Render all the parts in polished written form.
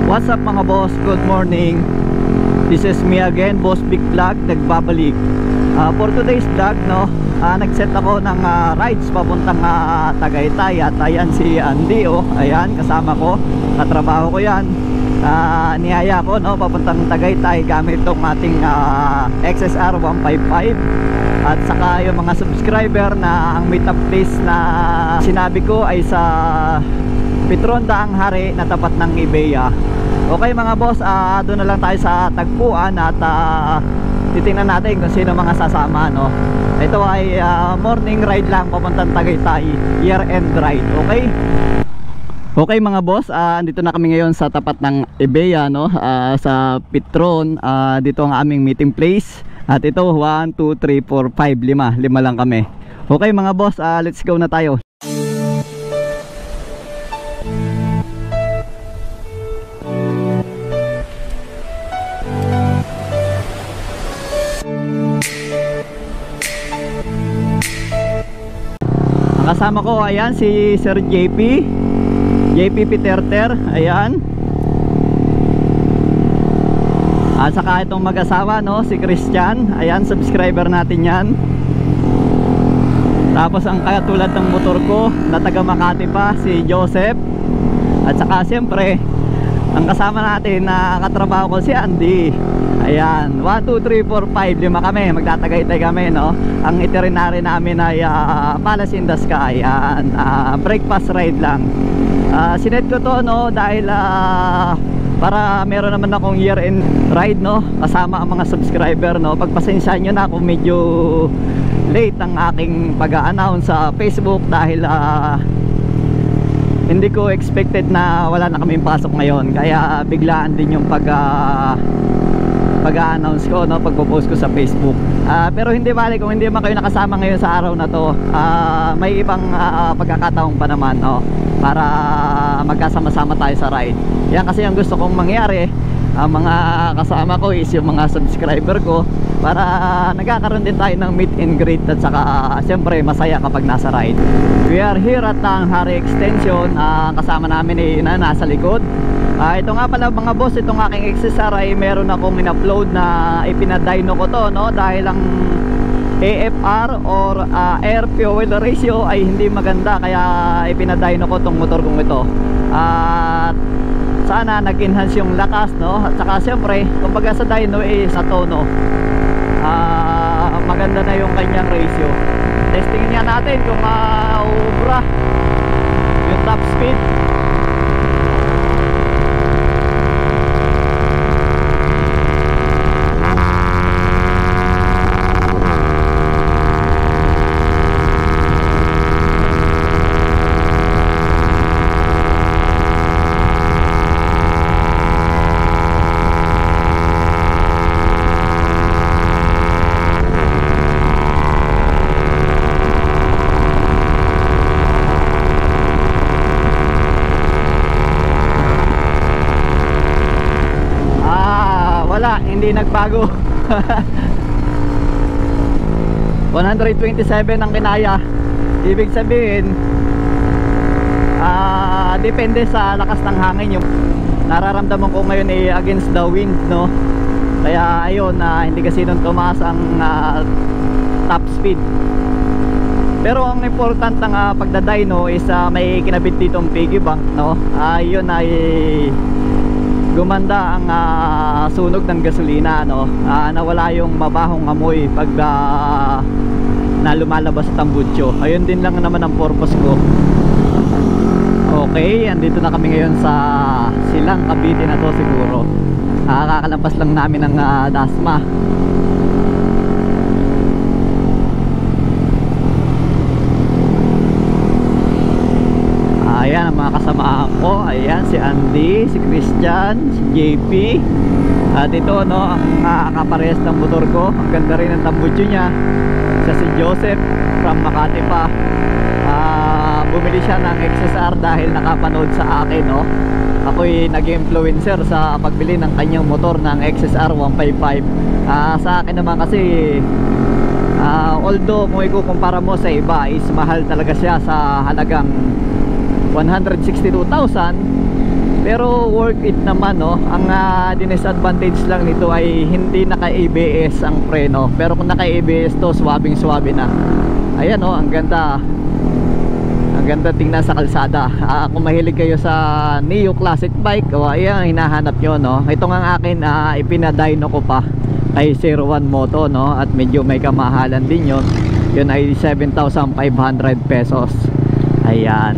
What's up mga boss? Good morning. This is me again, Boss Big Vlog, nagbabalik. For today's vlog, no, nag-set ako ng rides papuntang Tagaytay. At ayan si Andy, oh, ayan, kasama ko, katrabaho ko yan. Niyaya ko, no, papuntang Tagaytay gamit itong ating XSR 155. At saka yung mga subscriber na ang meet up place na sinabi ko ay sa Petron Daang Hari na tapat ng Ibeya. Okay mga boss, doon na lang tayo sa tagpuan at titingnan natin kung sino mga sasama, no. Ito ay morning ride lang papuntang Tagaytay, year end ride. Okay? Okay mga boss, andito na kami ngayon sa tapat ng Ibeya, no, sa Petron. Dito ang aming meeting place. At ito 1, 2, 3, 4, 5, 5 lang kami. Okay mga boss, let's go na tayo. Kasama ko, ayan, si Sir JP Peterter, ayan. At saka itong mag-asawa, no, si Christian, ayan, subscriber natin yan. Tapos ang katulad ng motor ko na taga Makati pa, si Joseph. At saka siyempre ang kasama natin na katrabaho ko, si Andy. Ayan, 1, 2, 3, 4, 5, 5 kami, magtatagaytay kami, no. Ang itinerary namin ay Palace in the Sky. Ayan, breakfast ride lang. Sinet ko to, no, dahil para meron naman akong year end ride, no, kasama ang mga subscriber, no. Pagpasensyahan nyo na kung medyo late ang aking pag-a-announce sa Facebook dahil hindi ko expected na wala na kaming pasok ngayon, kaya biglaan din yung pag-a-announce ko, no, pagpo-post ko sa Facebook. Pero hindi bali kung hindi man kayo nakasama ngayon sa araw na to, may ibang pagkakataon pa naman, no, para magkasama-sama tayo sa ride. Yan kasi ang gusto kong mangyari. Ang mga kasama ko is yung mga subscriber ko, para nagkakaroon din tayo ng meet and greet. At saka siyempre masaya kapag nasa ride. We are here at Daang Hari Extension. Kasama namin na nasa likod. Ito nga pala mga boss, itong aking XSR ay meron akong in-upload na ipinadyno ko to, no, dahil ang AFR or air fuel ratio ay hindi maganda, kaya ipinadyno ko tong motor kong ito. At sana nag-enhance yung lakas, no, at saka siyempre kumbaga sa dyno sa tono, maganda na yung kanyang ratio. Testingin nga natin kung ubra yung top speed. Hindi nagbago. 127 ang kinaya. Ibig sabihin depende sa lakas ng hangin yung nararamdaman ko ngayon ay against the wind, no. Kaya ayun, hindi kasi nung tumaas ang top speed. Pero ang important ng pagdadyno is may kinabit ditong piggy bank, no. Yun ay gumanda ang sunog ng gasolina, no. Nawala yung mabahong amoy pag na lumalabas sa tambutso. Ayun din lang naman ang purpose ko. Okay, andito na kami ngayon sa Silang Cavite na to siguro. Kakalampas lang namin ng Dasma. Ayan ang mga kasamaan ko. Ayan si Andy, si Christian, si JP. At ito, no, ang kaparehas ng motor ko. Ang ganda rin ng tambutso niya. Siya si Joseph from Makati pa. Bumili siya ng XSR dahil nakapanood sa akin, no. Ako'y nag-influencer sa pagbili ng kanyang motor ng XSR 155. Sa akin naman kasi although kung ikukumpara mo sa iba is mahal talaga siya sa halagang 162,000, Pero worth it naman, no. Ang disadvantage lang nito ay hindi naka-ABS ang preno. Pero kung naka-ABS to, swabing-swabe na. Ayan, no, ang ganda. Ang ganda tingnan sa kalsada. Kung mahilig kayo sa Neo Classic bike, ayan, hinahanap nyo, no. Ito nga akin, ipinadyno ko pa kay 01 Moto, no. At medyo may kamahalan din yun. Yun ay 7,500 pesos. Ayan.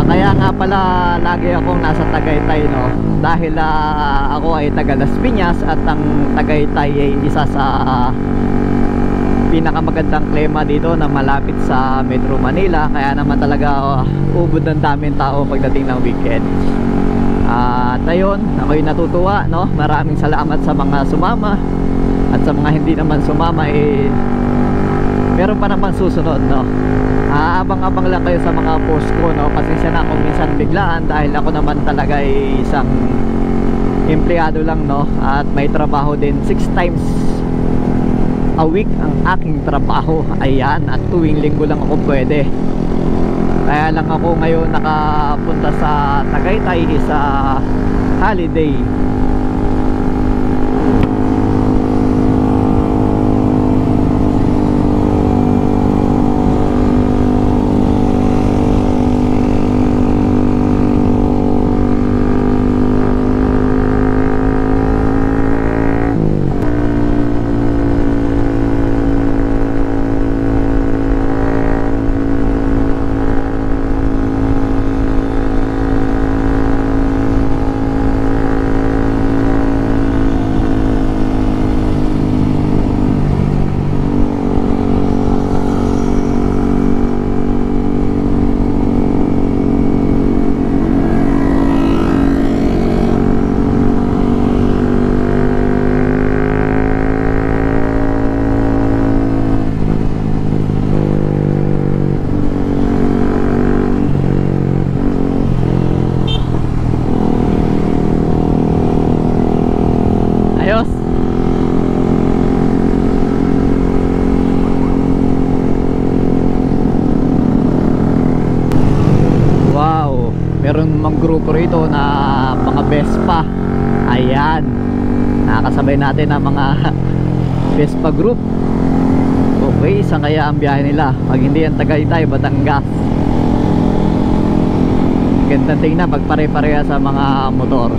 Kaya nga pala lagi akong nasa Tagaytay, no. Dahil ako ay taga Las Piñas at ang Tagaytay ay isa sa pinakamagandang klima dito na malapit sa Metro Manila. Kaya naman talaga ubod ng daming tao pagdating ng weekend. At ayun, ako'y natutuwa, no. Maraming salamat sa mga sumama. At sa mga hindi naman sumama, meron pa naman susunod, no. Abang-abang lang kayo sa mga post ko, no. Pasensya na kung minsan biglaan dahil ako naman talaga ay isang empleyado lang, no. At may trabaho din 6 times a week ang aking trabaho. Ayan, at tuwing linggo lang ako pwede. Kaya lang ako ngayon nakapunta sa Tagaytay sa holiday. Ayos. Wow, meron mang grupo rito na mga Vespa. Ayan, nakakasabay natin ang mga Vespa group. Okay, saan kaya ang biyahe nila? Pag hindi yan Tagaytay, Batangas. Ganda tingnan pag pare-pareha sa mga motor.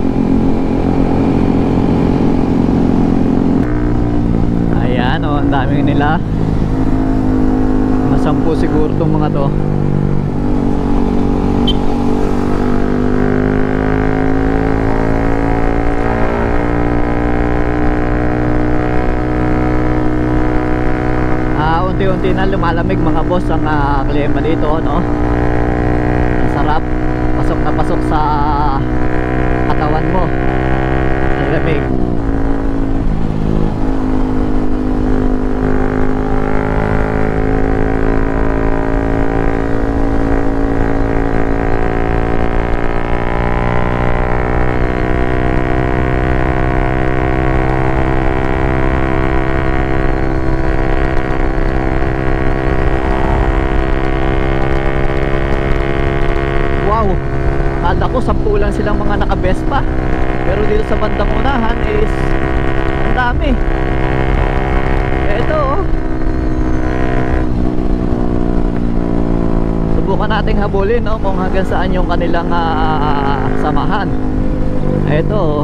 Ayan, oh, ang dami nila. Mga 10 siguro itong mga to. Unti-unti na lumalamig mga boss ang klima dito, no? Ang sarap. Pasok na pasok sa katawan mo. Ang lamig. Kala ko 10 lang silang mga naka-Vespa, pero dito sa bandang unahan is ang dami. Eto, oh. Subukan nating habulin, no, kung hanggang saan yung kanilang samahan. Eto, oh.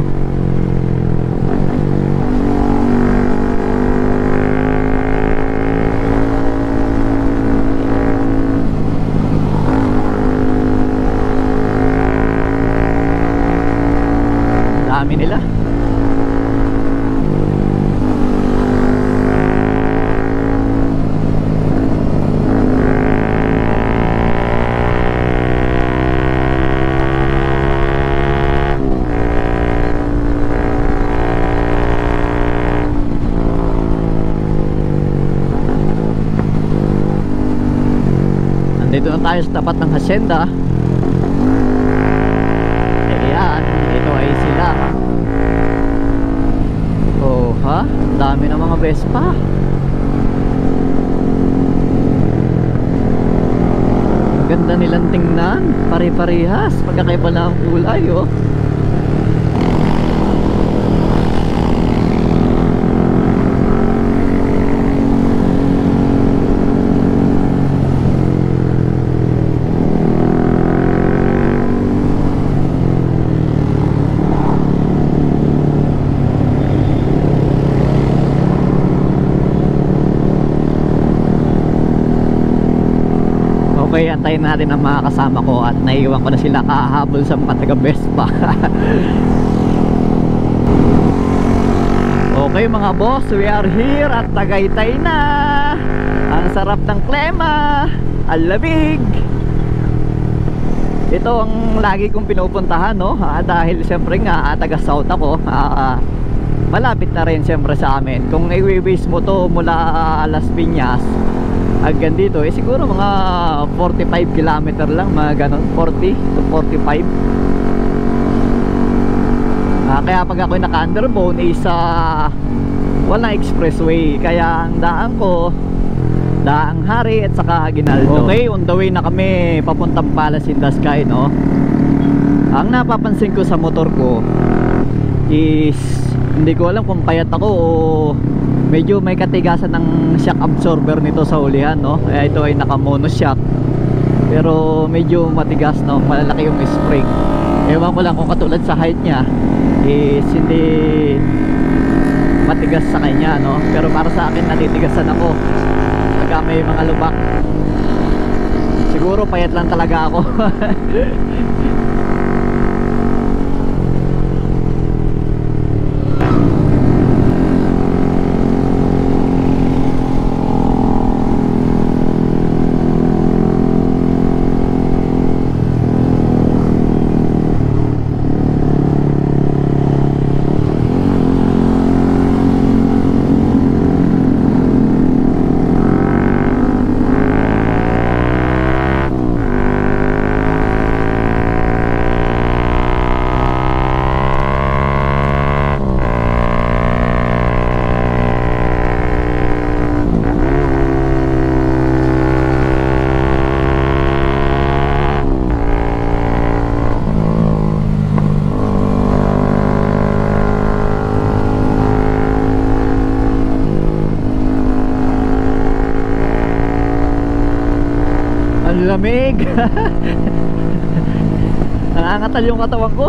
Dami nila. Nandito na tayo sa tapat ng hacienda. Ayan, ito ay sila. Oh, ha? Dami ng mga Vespa. ganda nilang tingnan, pare-parehas, pagkakaiba lang ang kulay oh. Okay, antayin natin ang mga kasama ko at naiiwan ko na sila kahabol sa mga taga-Vespa. Okay mga boss, we are here at Tagaytay na. Ang sarap ng klima, ang lamig. Ito ang lagi kong pinupuntahan no, dahil siyempre nga taga South ako. Malapit na rin siyempre sa amin. Kung i-waste mo to mula Las Piñas hanggang dito, siguro mga 45 kilometer lang, mga ganon, 40 to 45. Kaya pag ako'y naka-underbone is walang expressway, kaya ang daan ko Daang Hari at saka Aguinaldo. Okay, on the way na kami papuntang Palace in the Sky no. Ang napapansin ko sa motor ko is hindi ko alam kung payat ako o medyo may katigasan ng shock absorber nito sa ulihan no. Kaya ito ay naka mono shock, pero medyo matigas no, malalaki yung spring. Ewan ko lang kung katulad sa height nya is hindi matigas sa kanya no, pero para sa akin natitigasan ako pagka may mga lubak. Siguro payat lang talaga ako. Lamig. Nangangatal yung katawan ko.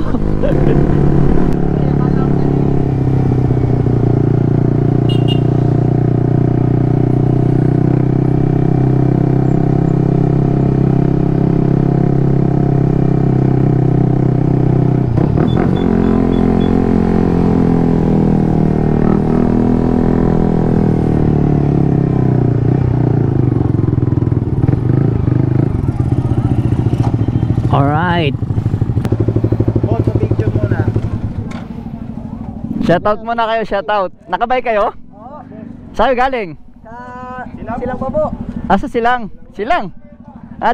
Alright. Boss, picture muna. Shoutout muna kayo, shoutout. Nakabay kayo? Oo. Saan galing? Sa Silang pa po. Asa Silang? Silang?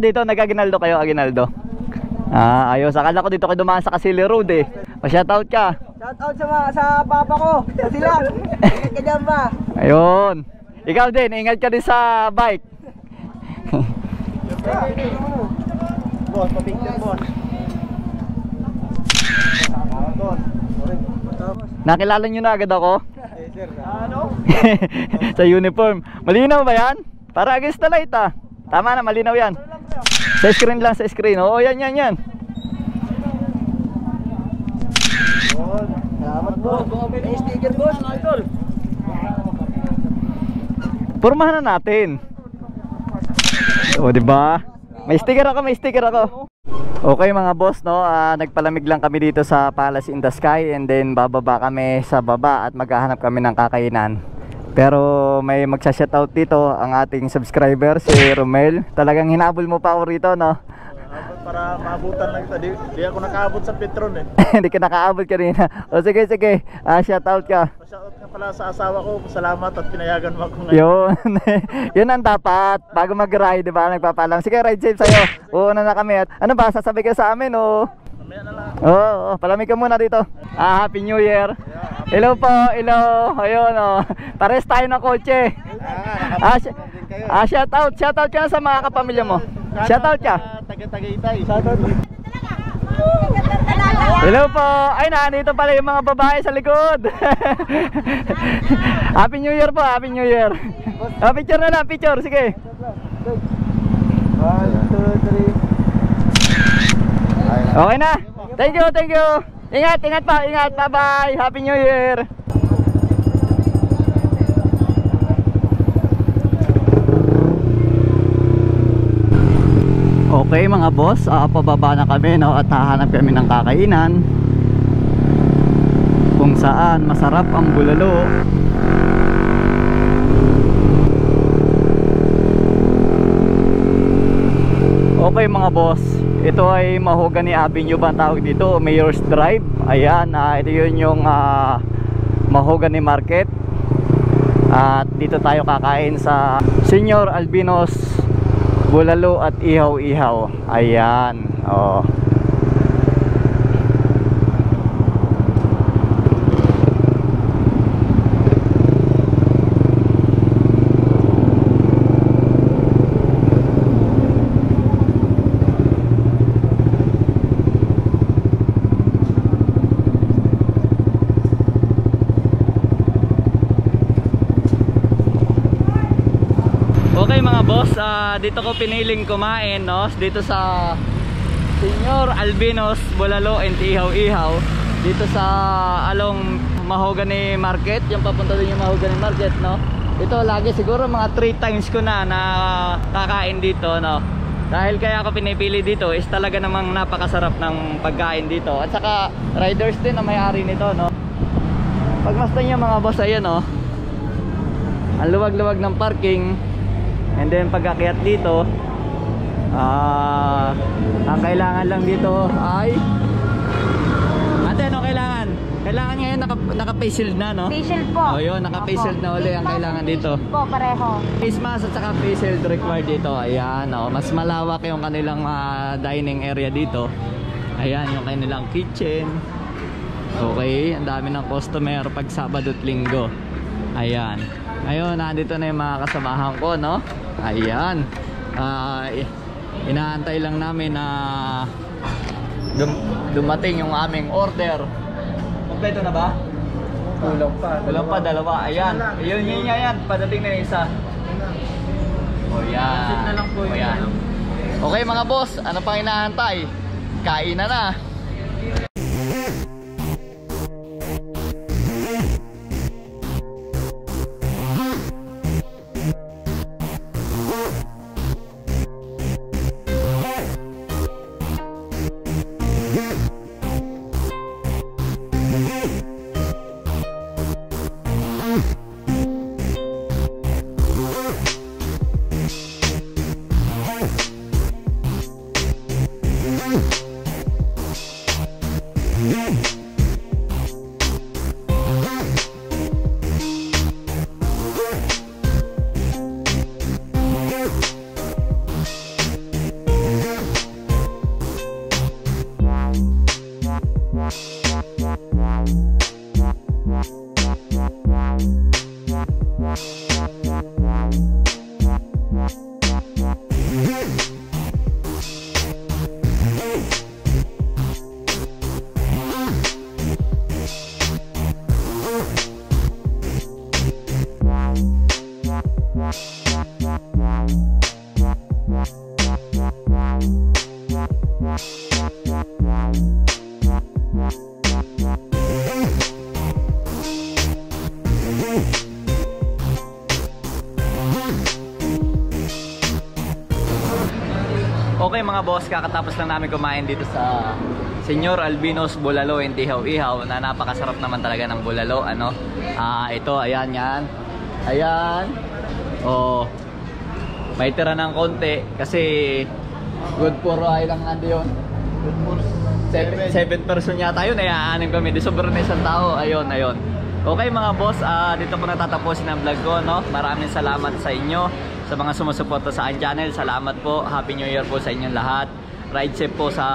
Dito, nag-Aguinaldo kayo, Aguinaldo. Ayos. Akala ko dito kayo dumaan sa Casili Road eh. Pa-shoutout ka. Shoutout sa papa ko, sa Silang. Ingat ka dyan ba? Ayun. Ikaw din, ingat ka din sa bike. Boss, pa-picture boss. Nakilala nyo na agad ako? Ano? Sa uniform. Malinaw ba yan? Para against the light ah. Tama na, malinaw yan. Sa screen lang, sa screen. Oo, yan. Salamat boss. May sticker boss. Pormahan na natin. O, diba? May sticker ako. Okay mga boss no, nagpalamig lang kami dito sa Palace in the Sky, and then bababa kami sa baba at maghahanap kami ng kakainan. Pero may magsa-shoutout dito ang ating subscriber, si Romel. Talagang hinabol mo pa ako rito no. Para maabutan lang ito. Di ako nakaabot sa Petron eh. Hindi ka nakaabot kanina. O sige, shoutout ka. Shoutout nga pala sa asawa ko. Salamat at pinayagan mo ako ngayon. Yun ang dapat. Bago mag-ride, diba? Nagpapalam. Sige, ride safe sa'yo. Uuna na kami. At ano ba, sasabi ka sa amin o? Mamaya na lang. Oo, palamig ka muna dito. Happy New Year. Hello po, hello. Ayun o. Pares tayo ng kotse. Shoutout ka na sa mga kapamilya mo. Shoutout ka. Taga-Tagaytay. Hello po. Ay, nandito pala yung mga babae sa likod. Happy New Year po, Happy New Year. Picture na lang, picture, sige. 1, 2, 3. Okay na. Thank you, thank you. Ingat, ingat pa, ingat. Bye-bye. Happy New Year. Okay mga boss, pababa na kami, no, at hahanap kami ng kakainan kung saan masarap ang bulalo. Okay mga boss, ito ay Mahogany Avenue ba ang tawag dito, Mayor's Drive. Ayan, ito yun yung Mahogany Market. At dito tayo kakain sa Senyor Albino's Bulalo at Ihaw-Ihaw. Ayan, oh. Okay mga boss, dito ko piniling kumain, no? Dito sa Senyor Albino's Bulalo and Ihaw-Ihaw. Dito sa along Mahogany Market, yung papunta din yung Mahogany Market, no? Ito lagi siguro mga 3 times ko na kakain dito, no? Dahil kaya ako pinipili dito is talaga namang napakasarap ng pagkain dito. At saka riders din na may-ari nito, no? Pagmasdan niyo mga boss, ayan, no? Ang luwag-luwag ng parking. And then pag-akyat dito, ang kailangan lang dito ay ate, ano kailangan? Kailangan ngayon naka-face shield na, no? Face shield po. Oh, yun, naka-face shield na uli ang kailangan dito. Po, pareho. Face mask at saka face shield required dito. Ayan, oh, mas malawak yung kanilang dining area dito. Ayan, yung kanilang kitchen. Okay, ang dami ng customer pag Sabado at Linggo. Ayan. Ayun, nandito na yung mga kasamahan ko, no? Ayan. Inaantay lang namin na dumating yung aming order. Kompleto na ba? Kulang pa. Kulang pa, dalawa. Ayan. Yun, yan. Padating na yung isa. O yan. Sit na lang po yun. Ayan. Okay mga boss, ano pang inaantay? Kain na na. Okay mga boss, kakatapos lang namin kumain dito sa Senyor Albino's Bulalo and Ihaw-Ihaw na napakasarap naman talaga ng bulalo, ano? Ito, ayan yan. Ayan. Oh. May tira ng konti kasi good for lang nandiyon. Good for 7 person yata yun, ay aanim kami. Di sobrang na isang tao. Ayun, ayun. Okay mga boss, dito po natatapusin ang vlog ko, no? Maraming salamat sa inyo, sa mga sumusuporta sa aking channel. Salamat po. Happy New Year po sa inyong lahat. Ride safe po sa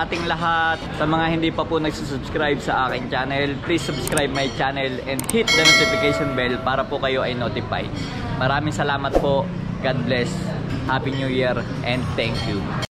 ating lahat. Sa mga hindi pa po nagsusubscribe sa aking channel, please subscribe my channel and hit the notification bell para po kayo ay notified. Maraming salamat po. God bless. Happy New Year and thank you.